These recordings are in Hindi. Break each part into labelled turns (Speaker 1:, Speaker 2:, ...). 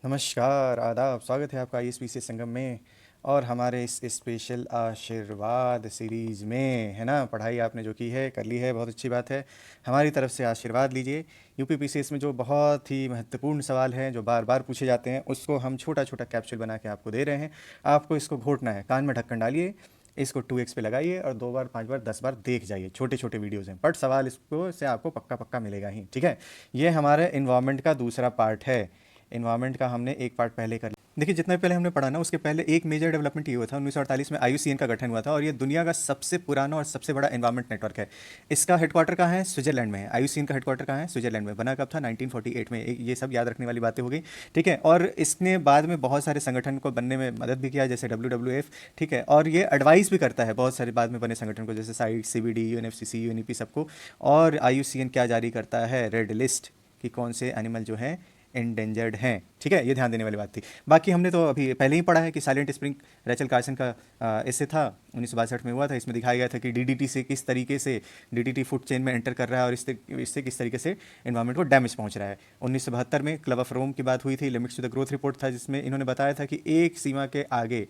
Speaker 1: नमस्कार, आदाब, स्वागत है आपका ISPC संगम में। और हमारे इस स्पेशल आशीर्वाद सीरीज़ में, है ना, पढ़ाई आपने जो की है कर ली है, बहुत अच्छी बात है। हमारी तरफ से आशीर्वाद लीजिए। UPPCS में जो बहुत ही महत्वपूर्ण सवाल हैं जो बार बार पूछे जाते हैं, उसको हम छोटा छोटा कैप्सूल बना के आपको दे रहे हैं। आपको इसको घोटना है, कान में ढक्कन डालिए, इसको 2x पे लगाइए और 2 बार 5 बार 10 बार देख जाइए। छोटे छोटे वीडियोज़ हैं बट सवाल इसको से आपको पक्का पक्का मिलेगा ही, ठीक है। ये हमारे इन्वायरमेंट का दूसरा पार्ट है। इन्वायरमेंट का हमने एक पार्ट पहले कर लिया। देखिए, जितना भी पहले हमने पढ़ा ना, उसके पहले एक मेजर डेवलपमेंट ये हुआ था। 1948 में IUCN का गठन हुआ था और ये दुनिया का सबसे पुराना और सबसे बड़ा एनवायरमेंट नेटवर्क है। इसका हेडक्वार्टर कहाँ है? स्विट्जरलैंड में है। IUCN का हेडक्वार्टर कहाँ है? स्विट्जरलैंड में। बना कब था? 1948 में। ये सब याद रखने वाली बातें हो गई, ठीक है। और इसने बाद में बहुत सारे संगठन को बनने में मदद भी किया, जैसे WWF, ठीक है। और ये एडवाइस भी करता है बहुत सारे बाद में बने संगठन को, जैसे साइड, CBD, UNFCCC, UNEP, सबको। और IUCN क्या जारी करता है? रेड लिस्ट, कि कौन से एनिमल जो हैं एंडेंजर्ड हैं, ठीक है। ये ध्यान देने वाली बात थी। बाकी हमने तो अभी पहले ही पढ़ा है कि साइलेंट स्प्रिंग रैचल कार्सन का इससे था, 1962 में हुआ था। इसमें दिखाया गया था कि DDT से किस तरीके से DDT फूड चेन में एंटर कर रहा है और इससे किस तरीके से एनवायरमेंट को डैमेज पहुंच रहा है। 1972 में क्लब ऑफ रोम की बात हुई थी, limits to the growth report था, जिसमें इन्होंने बताया था कि एक सीमा के आगे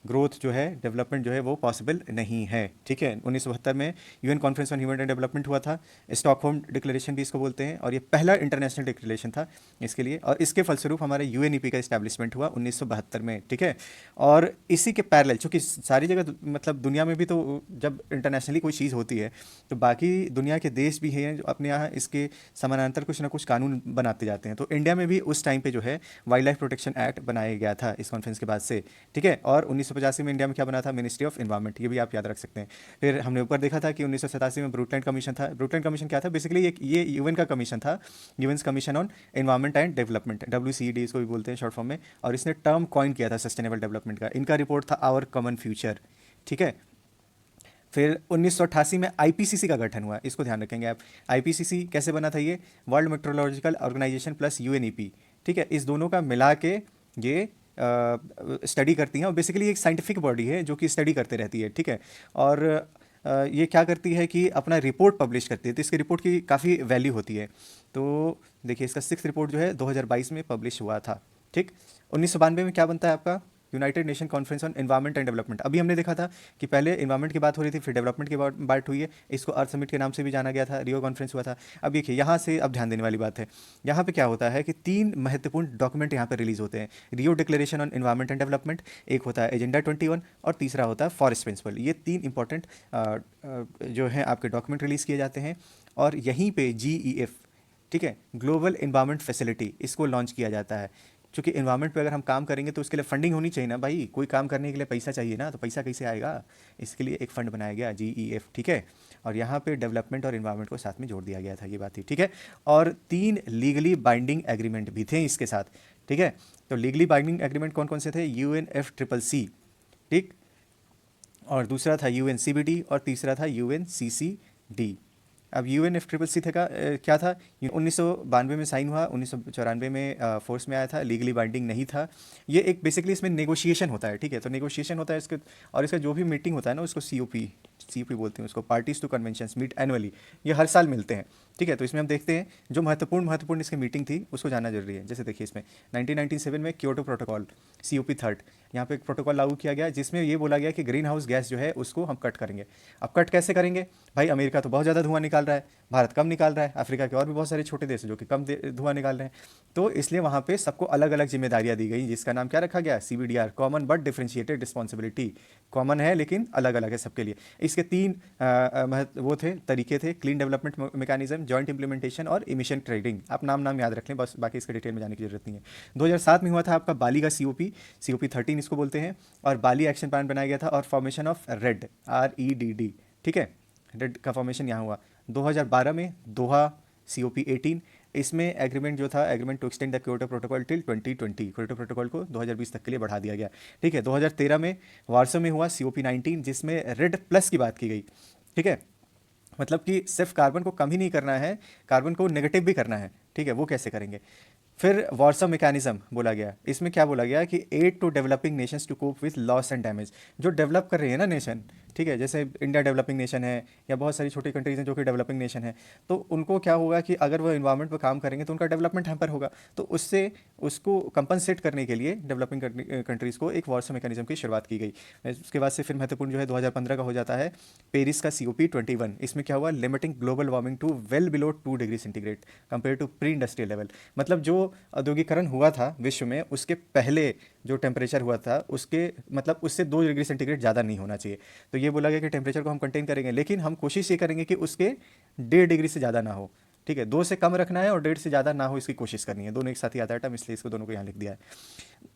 Speaker 1: ग्रोथ जो है, डेवलपमेंट जो है, वो पॉसिबल नहीं है, ठीक है। 1972 में UN conference on human and development हुआ था। स्टॉकहोम डिक्लेरेशन भी इसको बोलते हैं, और ये पहला इंटरनेशनल डिक्लेरेशन था इसके लिए। और इसके फलस्वरूप हमारे UNEP का इस्टेब्लिशमेंट हुआ 1972 में, ठीक है। और इसी के पैरेलल, चूँकि सारी जगह मतलब दुनिया में भी तो जब इंटरनेशनली कोई चीज़ होती है तो बाकी दुनिया के देश भी हैं जो अपने यहाँ इसके समानांतर कुछ ना कुछ कानून बनाते जाते हैं। तो इंडिया में भी उस टाइम पे जो है वाइल्ड लाइफ प्रोटेक्शन एक्ट बनाया गया था इस कॉन्फ्रेंस के बाद से, ठीक है। और 1985 में इंडिया में क्या बना था? मिनिस्ट्री ऑफ एनवायरनमेंट, ये भी आप याद रख सकते हैं। फिर हमने ऊपर देखा था कि 1987 में ब्रूटलैंड कमीशन था। ब्रूटलैंड कमीशन क्या था? बेसिकली ये UN का कमीशन था, UN commission on environment and development, WCED इसको भी बोलते हैं शॉर्ट फॉर्म में। और इसने टर्म कॉइन किया था सस्टेनेबल डेवलपमेंट का। इनका रिपोर्ट था आवर कॉमन फ्यूचर, ठीक है। फिर 1988 में IPCC का गठन हुआ, इसको ध्यान रखेंगे आप। IPCC कैसे बना था? ये world meteorological organisation plus UNEP, ठीक है, इस दोनों का मिला के ये स्टडी करती हैं। और बेसिकली एक साइंटिफिक बॉडी है जो कि स्टडी करते रहती है, ठीक है। और ये क्या करती है कि अपना रिपोर्ट पब्लिश करती है, तो इसकी रिपोर्ट की काफ़ी वैल्यू होती है। तो देखिए, इसका 6th रिपोर्ट जो है 2022 में पब्लिश हुआ था, ठीक। 1992 में क्या बनता है आपका? United nation conference on environment and development. अभी हमने देखा था कि पहले एनवायरनमेंट की बात हो रही थी, फिर डेवलपमेंट की बात हुई है। इसको अर्थ समिट के नाम से भी जाना गया था, रियो कॉन्फ्रेंस हुआ था। अब देखिए, यहाँ से अब ध्यान देने वाली बात है। यहाँ पे क्या होता है कि 3 महत्वपूर्ण डॉक्यूमेंट यहाँ पे रिलीज होते हैं। Rio declaration on environment and development, एक होता है एजेंडा 21, और तीसरा होता है फॉरेस्ट प्रिंसिपल। ये 3 इंपॉर्टेंट जो है आपके डॉक्यूमेंट रिलीज़ किए जाते हैं। और यहीं पे GEF, ठीक है, ग्लोबल इन्वायरमेंट फैसिलिटी, इसको लॉन्च किया जाता है। क्योंकि इन्वायरमेंट पे अगर हम काम करेंगे तो उसके लिए फंडिंग होनी चाहिए ना भाई। कोई काम करने के लिए पैसा चाहिए ना, तो पैसा कैसे आएगा? इसके लिए एक फंड बनाया गया, GEF, ठीक है। और यहाँ पे डेवलपमेंट और इन्वायरमेंट को साथ में जोड़ दिया गया था, ये बात थी, ठीक है। और 3 लीगली बाइंडिंग एग्रीमेंट भी थे इसके साथ, ठीक है। तो लीगली बाइंडिंग एग्रीमेंट कौन कौन से थे? UNFCCC, ठीक। और दूसरा था UNCBD, और तीसरा था UNCCD। अब UNFCCC थे का क्या था? 1992 में साइन हुआ, 1994 में फोर्स में आया था, लीगली बाइंडिंग नहीं था। ये एक बेसिकली इसमें नेगोशिएशन होता है, ठीक है। तो नेगोशिएशन होता है इसके, और इसका जो भी मीटिंग होता है ना, उसको COP बोलते हैं उसको, parties to conventions meet annually. ये हर साल मिलते हैं, ठीक है। तो इसमें हम देखते हैं जो महत्वपूर्ण इसकी मीटिंग थी उसको जानना जरूरी है। जैसे देखिए, इसमें 1997 में क्योटो प्रोटोकॉल, COP थर्ड, यहाँ पे एक प्रोटोकॉल लागू किया गया जिसमें ये बोला गया कि ग्रीन हाउस गैस जो है उसको हम कट करेंगे। अब कट कैसे करेंगे भाई? अमेरिका तो बहुत ज़्यादा धुआं निकाल रहा है, भारत कम निकाल रहा है, अफ्रीका के और भी बहुत सारे छोटे देश हैं जो कि कम धुआं निकाल रहे हैं। तो इसलिए वहाँ पे सबको अलग अलग जिम्मेदारियाँ दी गई, जिसका नाम क्या रखा गया? CBDR, common but differentiated responsibility. Common है लेकिन अलग अलग है सबके लिए। इसके 3 वो थे, तरीके थे: clean development mechanism, joint implementation और इमिशन ट्रेडिंग। आप नाम याद रख लें बस, बाकी इसके डिटेल में जाने की जरूरत नहीं है। 2007 में हुआ था आपका बाली का COP 13 इसको बोलते हैं। और बाली एक्शन प्लान बनाया गया था, और फॉर्मेशन ऑफ रेड, REDD, ठीक है, रेड का फॉर्मेशन यहाँ हुआ। 2012 में दोहा, COP 18, इसमें एग्रीमेंट जो था, agreement to extend the Kyoto protocol till 2020, Kyoto protocol को 2020 तक के लिए बढ़ा दिया गया, ठीक है। 2013 में वार्सो में हुआ COP 19, जिसमें रेड प्लस की बात की गई, ठीक है। मतलब कि सिर्फ कार्बन को कम ही नहीं करना है, कार्बन को नेगेटिव भी करना है, ठीक है। वो कैसे करेंगे? फिर वार्सा मैकेनिज्म बोला गया, इसमें क्या बोला गया कि aid to developing nations to cope with loss and damage. जो डेवलप कर रही है ना नेशन, ठीक है, जैसे इंडिया डेवलपिंग नेशन है या बहुत सारी छोटी कंट्रीज हैं जो कि डेवलपिंग नेशन है, तो उनको क्या होगा कि अगर वो इन्वायरमेंट पर काम करेंगे तो उनका डेवलपमेंट हैम्पर होगा। तो उससे उसको कंपनसेट करने के लिए डेवलपिंग कंट्रीज़ को एक वार्सा मैकेनिज्म की शुरुआत की गई। उसके बाद से फिर महत्वपूर्ण जो है 2015 का हो जाता है पेरिस का COP21। इसमें क्या हुआ, limiting global warming to well below 2 degree centigrade compare to pre industrial level. मतलब जो औद्योगिकरण हुआ था विश्व में, उसके पहले जो टेम्परेचर हुआ था उसके मतलब उससे 2 डिग्री सेंटीग्रेड ज़्यादा नहीं होना चाहिए। तो ये बोला गया कि टेम्परेचर को हम कंटेन करेंगे, लेकिन हम कोशिश ये करेंगे कि उसके 1.5 डिग्री से ज़्यादा ना हो। ठीक है, 2 से कम रखना है और 1.5 से ज़्यादा ना हो, इसकी कोशिश करनी है। दोनों एक साथ ही आता है टर्म, इसलिए इसको दोनों को यहाँ लिख दिया है।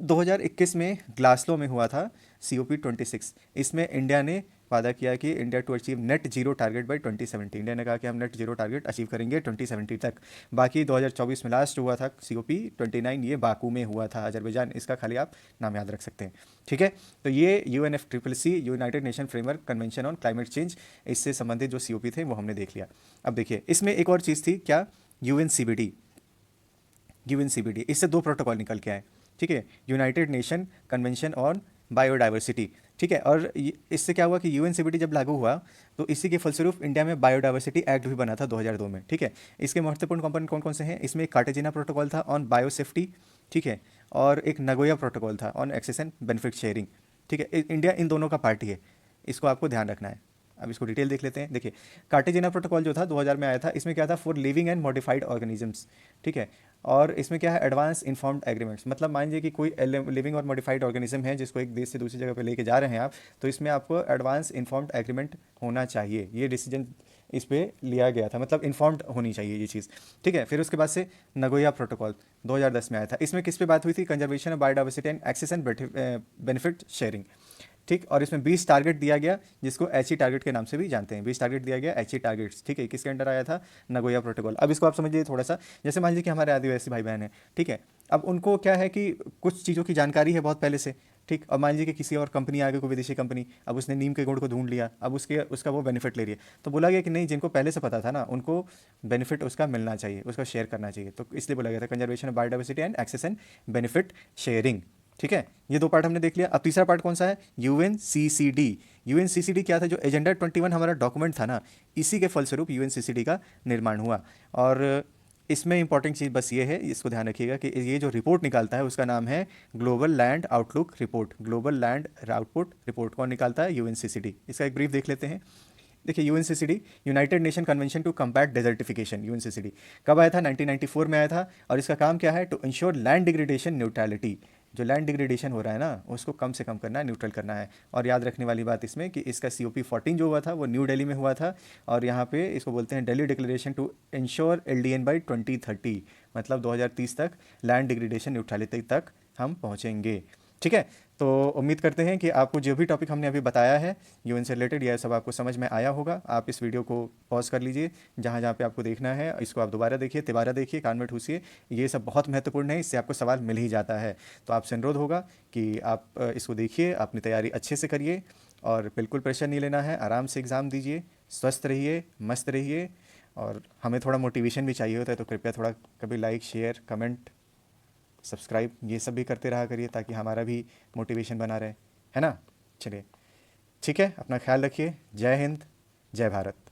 Speaker 1: 2021 में ग्लासगो में हुआ था COP26। इसमें इंडिया ने वादा किया कि India to achieve net zero target by 2070। India ने कहा कि हम नेट जीरो टारगेट अचीव करेंगे 2070 तक। बाकी 2024 में लास्ट हुआ था COP29, ये बाकू में हुआ था, अजरबैजान। इसका खाली आप नाम याद रख सकते हैं। ठीक है, तो ये UNFCCC United nation framework convention on climate change, इससे संबंधित जो COP थे वो हमने देख लिया। अब देखिए इसमें एक और चीज़ थी क्या, UNCBD। इससे 2 प्रोटोकॉल निकल के आए। ठीक है, United nation convention on biodiversity. ठीक है, और इससे क्या हुआ कि UNCBD जब लागू हुआ तो इसी के फलस्वरूप इंडिया में बायोडाइवर्सिटी एक्ट भी बना था 2002 में। ठीक है, इसके महत्वपूर्ण कंपोनेंट कौन कौन से हैं, इसमें एक कार्टेजिना प्रोटोकॉल था ऑन बायो सेफ्टी। ठीक है, और एक नगोया प्रोटोकॉल था on access and benefit sharing. ठीक है, इंडिया इन दोनों का पार्टी है, इसको आपको ध्यान रखना है। अब इसको डिटेल देख लेते हैं। देखिए कार्टेजिना प्रोटोकॉल जो था 2000 में आया था, इसमें क्या था, for living and modified organisms. ठीक है, और इसमें क्या है, एडवांस इन्फॉर्म्ड एग्रीमेंट्स। मतलब मान लीजिए कि कोई लिविंग और मॉडिफाइड ऑर्गेनिज्म है जिसको एक देश से दूसरी जगह पे लेके जा रहे हैं आप, तो इसमें आपको एडवांस इन्फॉर्म्ड एग्रीमेंट होना चाहिए। ये डिसीजन इस पे लिया गया था, मतलब इन्फॉर्म्ड होनी चाहिए ये चीज़। ठीक है, फिर उसके बाद से नगोया प्रोटोकॉल 2010 में आया था। इसमें किस पे बात हुई थी, conservation of biodiversity and access and benefit sharing. ठीक, और इसमें 20 टारगेट दिया गया, जिसको HE टारगेट के नाम से भी जानते हैं। 20 टारगेट दिया गया, HE टारगेट्स। ठीक है, किसके अंडर आया था, नगोया प्रोटोकॉल। अब इसको आप समझिए थोड़ा सा, जैसे मान लीजिए कि हमारे आदिवासी भाई बहन हैं। ठीक है, अब उनको क्या है कि कुछ चीज़ों की जानकारी है बहुत पहले से। ठीक, अब मान लीजिए कि किसी और कंपनी आ गई, कोई विदेशी कंपनी, अब उसने नीम के गुण को ढूंढ लिया, अब उसका वो बेनिफिट ले रही है। तो बोला गया कि नहीं, जिनको पहले से पता था ना उनको बेनिफिट उसका मिलना चाहिए, उसका शेयर करना चाहिए। तो इसलिए बोला गया था conservation of biodiversity and access and benefit sharing. ठीक है, ये 2 पार्ट हमने देख लिया। अब तीसरा पार्ट कौन सा है, UNCCD। UNCCD क्या था, जो एजेंडा 21 हमारा डॉक्यूमेंट था ना, इसी के फलस्वरूप UNCCD का निर्माण हुआ। और इसमें इंपॉर्टेंट चीज़ बस ये है, इसको ध्यान रखिएगा कि ये जो रिपोर्ट निकालता है उसका नाम है global land outlook report. Global land output report कौन निकालता है, UNCCD। इसका एक ब्रीफ देख लेते हैं। देखिए UNCCD, united nation convention to combat desertification. UNCCD कब आया था, 1994 में आया था। और इसका काम क्या है, to ensure land degradation neutrality. जो लैंड डिग्रेडेशन हो रहा है ना उसको कम से कम करना है, न्यूट्रल करना है। और याद रखने वाली बात इसमें कि इसका COP14 जो हुआ था वो न्यू दिल्ली में हुआ था। और यहाँ पे इसको बोलते हैं Delhi declaration to ensure LDN by 2030। मतलब 2030 तक लैंड डिग्रेडेशन न्यूट्रलिटी तक हम पहुँचेंगे। ठीक है, तो उम्मीद करते हैं कि आपको जो भी टॉपिक हमने अभी बताया है UN से रिलेटेड, यह सब आपको समझ में आया होगा। आप इस वीडियो को पॉज कर लीजिए, जहाँ जहाँ पे आपको देखना है इसको आप दोबारा देखिए, तिबारा देखिए, कान में ठूसिए। ये सब बहुत महत्वपूर्ण है, इससे आपको सवाल मिल ही जाता है। तो आपसे अनुरोध होगा कि आप इसको देखिए, अपनी तैयारी अच्छे से करिए और बिल्कुल प्रेशर नहीं लेना है, आराम से एग्ज़ाम दीजिए, स्वस्थ रहिए, मस्त रहिए। और हमें थोड़ा मोटिवेशन भी चाहिए होता है, तो कृपया थोड़ा कभी लाइक, शेयर, कमेंट, सब्सक्राइब ये सब भी करते रहा करिए, ताकि हमारा भी मोटिवेशन बना रहे, है ना। चलिए ठीक है, अपना ख्याल रखिए। जय हिंद, जय भारत।